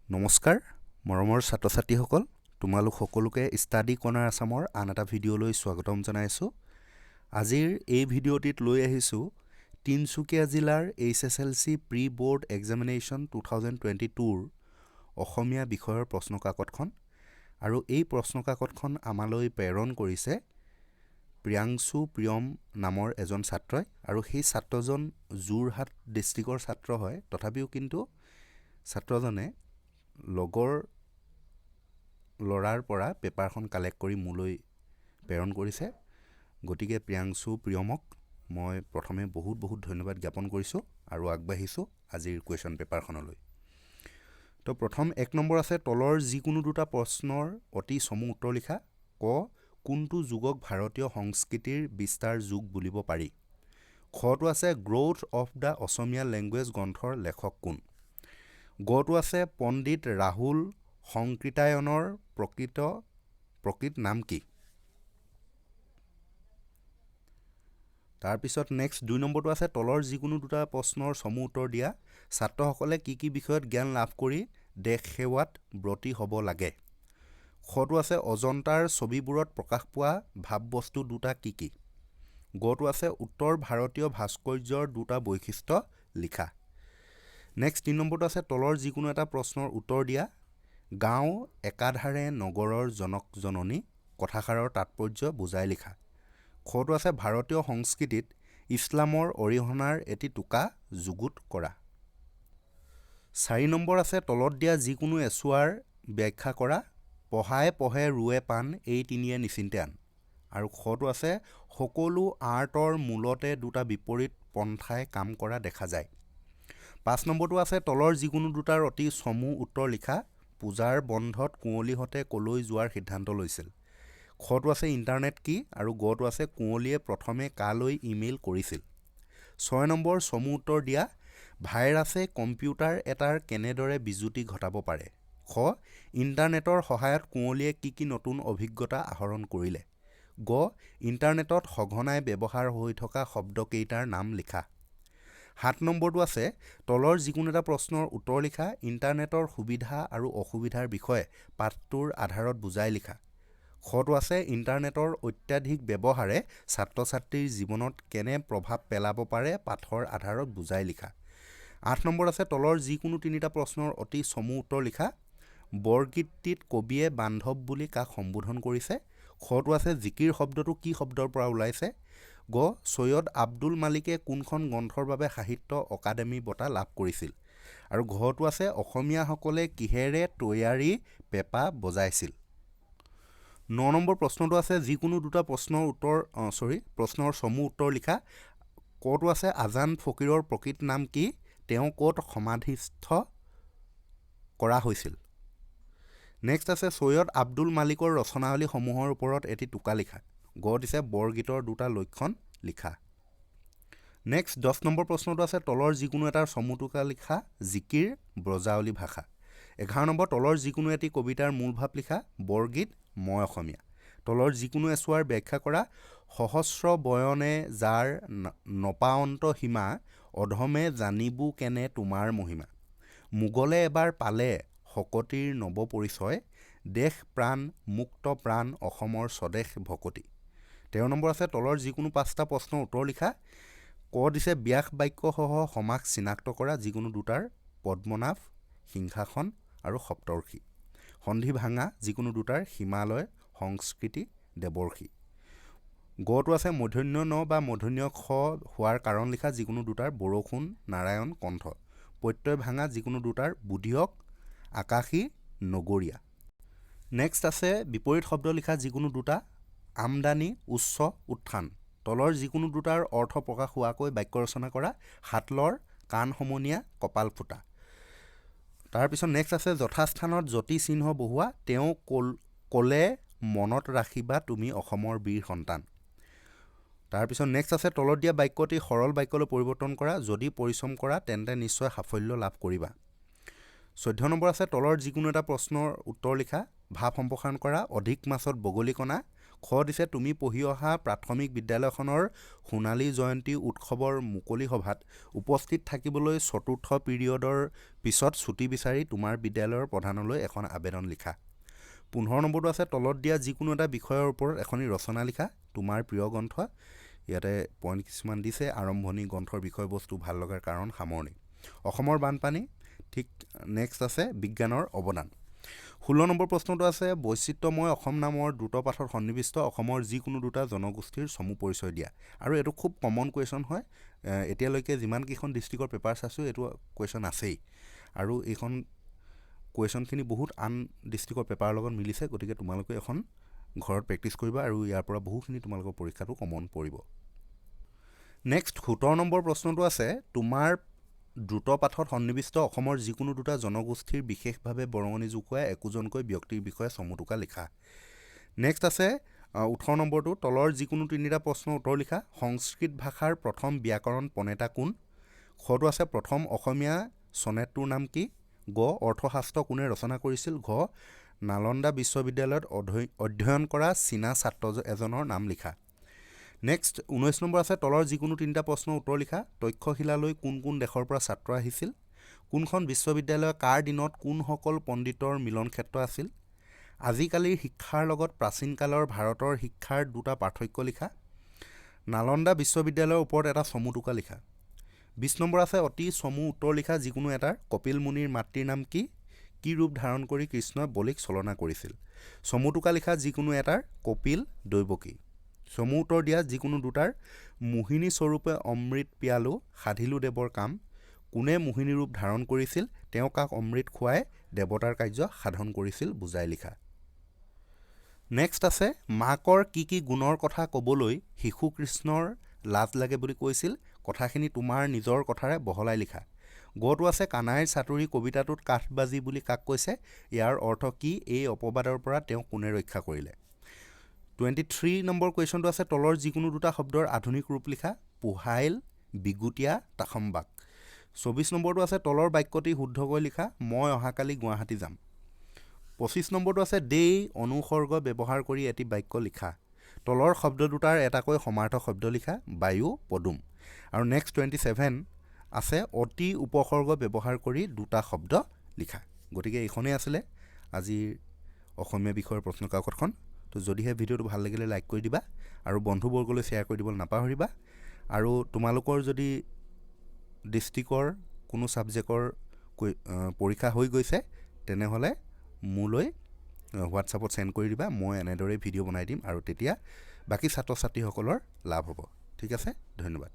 নমস্কাৰ মৰমৰ ছাত্ৰ ছাত্ৰীসকল তোমালোক সকলোকে ষ্টাডি কৰ্ণাৰ আসামৰ আন এটা ভিডিঅ'লৈ স্বাগতম জনাইছোঁ। আজিৰ এই ভিডিঅ'টিত লৈ আহিছোঁ তিনচুকীয়া জিলাৰ HSLC প্ৰি বৰ্ড এক্সামিনেশ্যন 2022ৰ অসমীয়া বিষয়ৰ প্ৰশ্নকাকতখন আৰু এই প্ৰশ্নকাকতখন আমালৈ প্ৰেৰণ কৰিছে প্ৰিয়াংশু প্ৰিয়ম নামৰ এজন ছাত্ৰই আৰু সেই ছাত্ৰজন যোৰহাট ডিষ্ট্ৰিক্টৰ ছাত্ৰ হয়। তথাপিও কিন্তু ছাত্ৰজনে লগৰ লৰাৰ পৰা পেপাৰখন কালেক্ট কৰি মোলৈ প্ৰেৰণ কৰিছে। গতিকে প্ৰিয়াংশু প্ৰিয়মক মই প্ৰথমে বহুত ধন্যবাদ জ্ঞাপন কৰিছোঁ আৰু আগবাঢ়িছোঁ আজিৰ কুৱেশ্যন পেপাৰখনলৈ। তো প্ৰথম 1 নম্বৰ আছে তলৰ যিকোনো দুটা প্ৰশ্নৰ অতি চমু উত্তৰ লিখা। ক কোনটো যুগক ভাৰতীয় সংস্কৃতিৰ বিস্তাৰ যুগ বুলিব পাৰি? খটো আছে growth of the Asamiya language গ্ৰন্থৰ লেখক কোন? গটো আছে পণ্ডিত ৰাহুল সংকৃতায়নৰ প্ৰকৃত নাম কি? তাৰপিছত নেক্সট 2 নম্বৰটো আছে তলৰ যিকোনো দুটা প্ৰশ্নৰ চমু উত্তৰ দিয়া। ছাত্ৰসকলে কি বিষয়ত জ্ঞান লাভ কৰি দেশ সেৱাত ব্ৰতী হ'ব লাগে? খটো আছে অজন্তাৰ ছবিবোৰত প্ৰকাশ পোৱা ভাৱবস্তু দুটা কি? গটো আছে উত্তৰ ভাৰতীয় ভাস্কৰ্যৰ দুটা বৈশিষ্ট্য লিখা। নেক্সট 3 নম্বৰটো আছে তলৰ যিকোনো এটা প্ৰশ্নৰ উত্তৰ দিয়া। গাঁও একাধাৰে নগৰৰ জনক জননী কথাষাৰৰ তাৎপৰ্য বুজাই লিখা। খটো আছে ভাৰতীয় সংস্কৃতিত ইছলামৰ অৰিহণাৰ এটি টোকা যুগুত কৰা। 4 নম্বৰ আছে তলত দিয়া যিকোনো এচুৱাৰ ব্যাখ্যা কৰা। পঢ়াই পঢ়ে ৰুৱে পাণ এই তিনিয়ে নিচিন্তে আন। আৰু খটো আছে সকলো আৰ্টৰ মূলতে দুটা বিপৰীত পন্থাই কাম কৰা দেখা যায়। 5 নম্বৰটো আছে তলৰ যিকোনো দুটাৰ অতি চমু উত্তৰ লিখা। পূজাৰ বন্ধত কুঁৱলীহঁতে কলৈ যোৱাৰ সিদ্ধান্ত লৈছিল? খটো আছে ইণ্টাৰনেট কি আৰু গটো আছে কুঁৱলীয়ে প্ৰথমে কালৈ ইমেইল কৰিছিল। 6 নম্বৰ চমু উত্তৰ দিয়া। ভাইৰাছে কম্পিউটাৰ এটাৰ কেনেদৰে বিজুতি ঘটাব পাৰে? খ ইণ্টাৰনেটৰ সহায়ত কুঁৱলীয়ে কি নতুন অভিজ্ঞতা আহৰণ কৰিলে? গ ইণ্টাৰনেটত সঘনাই ব্যৱহাৰ হৈ থকা শব্দকেইটাৰ নাম লিখা। 7 নম্বৰটো আছে তলৰ যিকোনো এটা প্ৰশ্নৰ উত্তৰ লিখা। ইণ্টাৰনেটৰ সুবিধা আৰু অসুবিধাৰ বিষয়ে পাঠটোৰ আধাৰত বুজাই লিখা। খটো আছে ইণ্টাৰনেটৰ অত্যাধিক ব্যৱহাৰে ছাত্ৰ ছাত্ৰীৰ জীৱনত কেনে প্ৰভাৱ পেলাব পাৰে পাঠৰ আধাৰত বুজাই লিখা। 8 নম্বৰ আছে তলৰ যিকোনো তিনিটা প্ৰশ্নৰ অতি চমু উত্তৰ লিখা। বৰগীতটিত কবিয়ে বান্ধৱ বুলি কাক সম্বোধন কৰিছে? খটো আছে জিকিৰ শব্দটো কি শব্দৰ পৰা ওলাইছে? গ সৈয়দ আব্দুল মালিকে কোনখন গ্ৰন্থৰ বাবে সাহিত্য অকাডেমী বঁটা লাভ কৰিছিল? আৰু ঘৰটো আছে অসমীয়াসকলে কিহেৰে তৈয়াৰী পেঁপা বজাইছিল? 9 নম্বৰ প্ৰশ্নটো আছে যিকোনো দুটা প্ৰশ্নৰ চমু উত্তৰ লিখা। কটো আছে আজান ফকীৰৰ প্ৰকৃত নাম কি? তেওঁ ক'ত সমাধিস্থ কৰা হৈছিল? নেক্সট আছে সৈয়দ আব্দুল মালিকৰ ৰচনাৱলীসমূহৰ ওপৰত এটি টোকা লিখা। গ দিছে বৰগীতৰ দুটা লক্ষণ লিখা। নেক্সট 10 নম্বৰ প্ৰশ্নটো আছে তলৰ যিকোনো এটাৰ চমু টোকা লিখা। জিকিৰ ব্ৰজাৱলী ভাষা। 11 নম্বৰ তলৰ যিকোনো এটি কবিতাৰ মূল ভাৱ লিখা। বৰগীত মই অসমীয়া। তলৰ যিকোনো এচুৱাৰ ব্যাখ্যা কৰা। সহস্ৰ বয়নে যাৰ নপাৱন্ত সীমা অধমে জানিবো কেনে তোমাৰ মহিমা। মোগলে এবাৰ পালে শকতিৰ নৱ পৰিচয় দেশ প্ৰাণ মুক্ত প্ৰাণ অসমৰ স্বদেশ ভকতি। 13 নম্বৰ আছে তলৰ যিকোনো 5টা প্ৰশ্নৰ উত্তৰ লিখা। ক দিছে ব্যাস বাক্যসহ সমাস চিনাক্ত কৰা যিকোনো দুটাৰ পদ্মনাভ সিংহাসন আৰু সপ্তৰ্ষি। সন্ধি ভাঙা যিকোনো দুটাৰ হিমালয় সংস্কৃতি দেৱৰ্ষি। গটো আছে মূৰ্ধন্য ন বা মূৰ্ধন্য খ হোৱাৰ কাৰণ লিখা যিকোনো দুটাৰ বৰষুণ নাৰায়ণ কণ্ঠ। প্ৰত্যয় ভাঙা যিকোনো দুটাৰ বুধিয়ক আকাশী নগৰীয়া। নেক্সট আছে বিপৰীত শব্দ লিখা যিকোনো দুটা। আমদানি উচ্চ উত্থান। তলৰ যিকোনো দুটাৰ অৰ্থ প্ৰকাশ হোৱাকৈ বাক্য ৰচনা কৰা। হাতলৰ কাণ সমনীয়া কপাল ফুটা। তাৰপিছত নেক্সট আছে যথাস্থানত যতি চিহ্ন বহুৱা। তেওঁ ক'লে মনত ৰাখিবা তুমি অসমৰ বীৰ সন্তান। তাৰপিছত নেক্সট আছে তলত দিয়া বাক্যটি সৰল বাক্যলৈ পৰিৱৰ্তন কৰা। যদি পৰিশ্ৰম কৰা তেন্তে নিশ্চয় সাফল্য লাভ কৰিবা। 14 নম্বৰ আছে তলৰ যিকোনো এটা প্ৰশ্নৰ উত্তৰ লিখা। ভাৱ সম্প্ৰসাৰণ কৰা। অধিক মাছত বগলী কণা। খ দিছে তুমি পঢ়ি অহা প্ৰাথমিক বিদ্যালয়খনৰ সোণালী জয়ন্তী উৎসৱৰ মুকলি সভাত উপস্থিত থাকিবলৈ চতুৰ্থ পিৰিয়ডৰ পিছত ছুটি বিচাৰি তোমাৰ বিদ্যালয়ৰ প্ৰধানলৈ এখন আবেদন লিখা। 15 নম্বৰটো আছে তলত দিয়া যিকোনো এটা বিষয়ৰ ওপৰত এখনি ৰচনা লিখা তোমাৰ প্ৰিয় গ্ৰন্থ। ইয়াতে পইণ্ট কিছুমান দিছে আৰম্ভণি গ্ৰন্থৰ বিষয়বস্তু ভাল লগাৰ কাৰণ সামৰণি। অসমৰ বানপানী ঠিক নেক্সট আছে বিজ্ঞানৰ অৱদান। 16 নম্বৰ প্ৰশ্নটো আছে বৈচিত্ৰ্যময় অসম নামৰ দ্ৰুত পাঠত সন্নিৱিষ্ট অসমৰ যিকোনো দুটা জনগোষ্ঠীৰ চমু পৰিচয় দিয়া। আৰু এইটো খুব কমন কুৱেশ্যন হয়, এতিয়ালৈকে যিমানকেইখন ডিষ্ট্ৰিক্টৰ পেপাৰ চাইছোঁ এইটো কুৱেশ্যন আছেই আৰু এইখন কুৱেশ্যনখিনি বহুত আন ডিষ্ট্ৰিক্টৰ পেপাৰৰ লগত মিলিছে, গতিকে তোমালোকে এখন ঘৰত প্ৰেক্টিছ কৰিবা আৰু ইয়াৰ পৰা বহুখিনি তোমালোকৰ পৰীক্ষাটো কমন পৰিব। নেক্সট 17 নম্বৰ প্ৰশ্নটো আছে তোমাৰ দ্ৰুত পাঠত সন্নিৱিষ্ট অসমৰ যিকোনো দুটা জনগোষ্ঠীৰ বিশেষভাৱে বৰঙণি যোগোৱা একোজনকৈ ব্যক্তিৰ বিষয়ে চমুটোকা লিখা। নেক্সট আছে 18 নম্বৰটো তলৰ যিকোনো তিনিটা প্ৰশ্নৰ উত্তৰ লিখা। সংস্কৃত ভাষাৰ প্ৰথম ব্যাকৰণ প্ৰণেতা কোন? খটো আছে প্ৰথম অসমীয়া চনেটটোৰ নাম কি? গ অৰ্থশাস্ত্ৰ কোনে ৰচনা কৰিছিল? ঘ নালন্দা বিশ্ববিদ্যালয়ত অধ্যয়ন কৰা চীনা ছাত্ৰ এজনৰ নাম লিখা। নেক্সট 19 নম্বৰ আছে তলৰ যিকোনো তিনিটা প্ৰশ্নৰ উত্তৰ লিখা। তক্ষশিলালৈ কোন কোন দেশৰ পৰা ছাত্ৰ আহিছিল? কোনখন বিশ্ববিদ্যালয় কাৰ দিনত কোনসকল পণ্ডিতৰ মিলন ক্ষেত্ৰ আছিল? আজিকালিৰ শিক্ষাৰ লগত প্ৰাচীনকালৰ ভাৰতৰ শিক্ষাৰ দুটা পাৰ্থক্য লিখা। নালন্দা বিশ্ববিদ্যালয়ৰ ওপৰত এটা চমুটোকা লিখা। 20 নম্বৰ আছে অতি চমু উত্তৰ লিখা যিকোনো এটাৰ। কপিল মুনিৰ মাতৃৰ নাম কি? কি ৰূপ ধাৰণ কৰি কৃষ্ণই বলিক ছলনা কৰিছিল? চমুটোকা লিখা যিকোনো এটাৰ। কপিল দৈৱকী। চমু উত্তৰ দিয়া যিকোনো দুটাৰ। মোহিনী স্বৰূপে অমৃত পিয়ালো সাধিলো দেৱৰ কাম। কোনে মোহিনী ৰূপ ধাৰণ কৰিছিল? তেওঁ কাক অমৃত খুৱাই দেৱতাৰ কাৰ্য সাধন কৰিছিল বুজাই লিখা। নেক্সট আছে মাকৰ কি কি গুণৰ কথা ক'বলৈ শিশু কৃষ্ণৰ লাজ লাগে বুলি কৈছিল? কথাখিনি তোমাৰ নিজৰ কথাৰে বহলাই লিখা। গটো আছে কানাইৰ চাতুৰি কবিতাটোত কাঠবাজি বুলি কাক কৈছে? ইয়াৰ অৰ্থ কি? এই অপবাদৰ পৰা তেওঁক কোনে ৰক্ষা কৰিলে? 23 নম্বৰ কুৱেশ্যনটো আছে তলৰ যিকোনো দুটা শব্দৰ আধুনিক ৰূপ লিখা। পোহাইল বিগুটীয়া তাসম্বাক। 24 নম্বৰটো আছে তলৰ বাক্যটি শুদ্ধকৈ লিখা। মই অহাকালি গুৱাহাটী যাম। 25 নম্বৰটো আছে দেই অনুসৰ্গ ব্যৱহাৰ কৰি এটি বাক্য লিখা। তলৰ শব্দ দুটাৰ এটাকৈ সমাৰ্থক শব্দ লিখা। বায়ু পদুম। আৰু নেক্সট 27 আছে অতি উপসৰ্গ ব্যৱহাৰ কৰি দুটা শব্দ লিখা। গতিকে এইখনেই আছিলে আজিৰ অসমীয়া বিষয়ৰ প্ৰশ্নকাকতখন। তো যদিহে ভিডিঅ'টো ভাল লাগিলে লাইক কৰি দিবা আৰু বন্ধুবৰ্গলৈ শ্বেয়াৰ কৰি দিবলৈ নাপাহৰিবা। আৰু তোমালোকৰ যদি ডিষ্ট্ৰিক্টৰ কোনো ছাবজেক্টৰ পৰীক্ষা হৈ গৈছে তেনেহ'লে মোলৈ হোৱাটছআপত চেণ্ড কৰি দিবা। মই এনেদৰেই ভিডিঅ' বনাই দিম আৰু তেতিয়া বাকী ছাত্ৰ ছাত্ৰীসকলৰ লাভ হ'ব। ঠিক আছে, ধন্যবাদ।